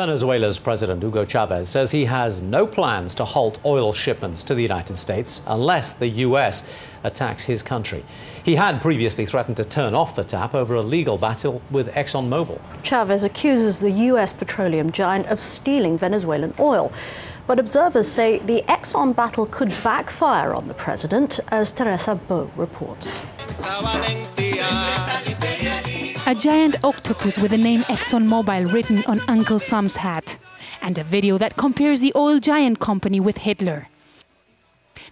Venezuela's President Hugo Chavez says he has no plans to halt oil shipments to the United States unless the U.S. attacks his country. He had previously threatened to turn off the tap over a legal battle with Exxon Mobil. Chavez accuses the U.S. petroleum giant of stealing Venezuelan oil. But observers say the Exxon battle could backfire on the president, as Teresa reports. A giant octopus with the name Exxon Mobil written on Uncle Sam's hat, and a video that compares the oil giant company with Hitler.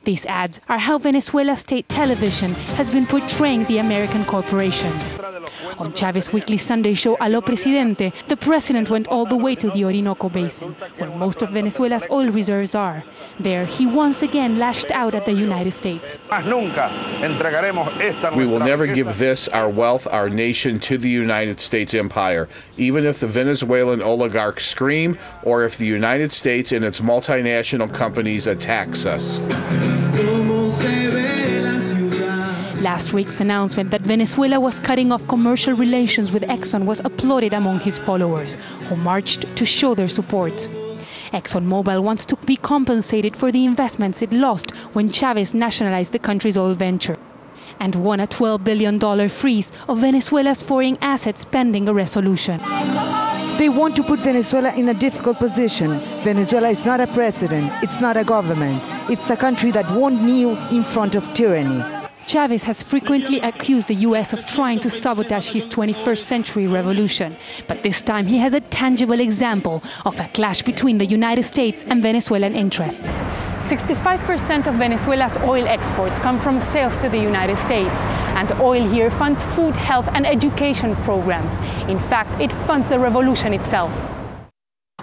These ads are how Venezuela state television has been portraying the American corporation. On Chavez's weekly Sunday show Aló Presidente, the president went all the way to the Orinoco Basin, where most of Venezuela's oil reserves are. There, he once again lashed out at the United States. We will never give this, our wealth, our nation, to the United States empire, even if the Venezuelan oligarchs scream or if the United States and its multinational companies attacks us. Last week's announcement that Venezuela was cutting off commercial relations with Exxon was applauded among his followers, who marched to show their support. Exxon Mobil wants to be compensated for the investments it lost when Chavez nationalized the country's oil venture, and won a $12 billion freeze of Venezuela's foreign assets pending a resolution. They want to put Venezuela in a difficult position. Venezuela is not a president, it's not a government. It's a country that won't kneel in front of tyranny. Chavez has frequently accused the U.S. of trying to sabotage his 21st century revolution. But this time he has a tangible example of a clash between the United States and Venezuelan interests. 65% of Venezuela's oil exports come from sales to the United States, and oil here funds food, health and education programs. In fact, it funds the revolution itself.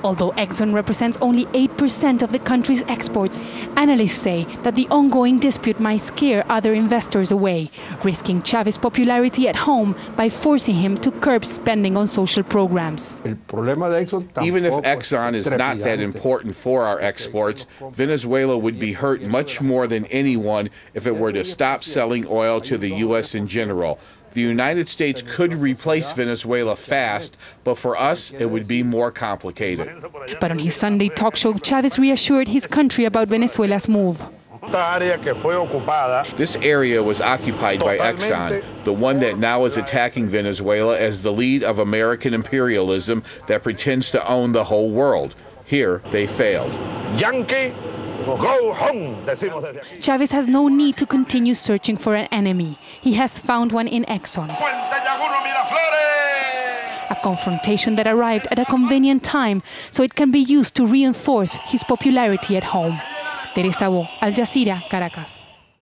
Although Exxon represents only 8% of the country's exports, analysts say that the ongoing dispute might scare other investors away, risking Chavez's popularity at home by forcing him to curb spending on social programs. Even if Exxon is not that important for our exports, Venezuela would be hurt much more than anyone if it were to stop selling oil to the U.S. in general. The United States could replace Venezuela fast, but for us, it would be more complicated. But on his Sunday talk show, Chavez reassured his country about Venezuela's move. This area was occupied by Exxon, the one that now is attacking Venezuela as the lead of American imperialism that pretends to own the whole world. Here, they failed. Go home. Chavez has no need to continue searching for an enemy. He has found one in Exxon. A confrontation that arrived at a convenient time so it can be used to reinforce his popularity at home. Teresa, Al Jazeera, Caracas.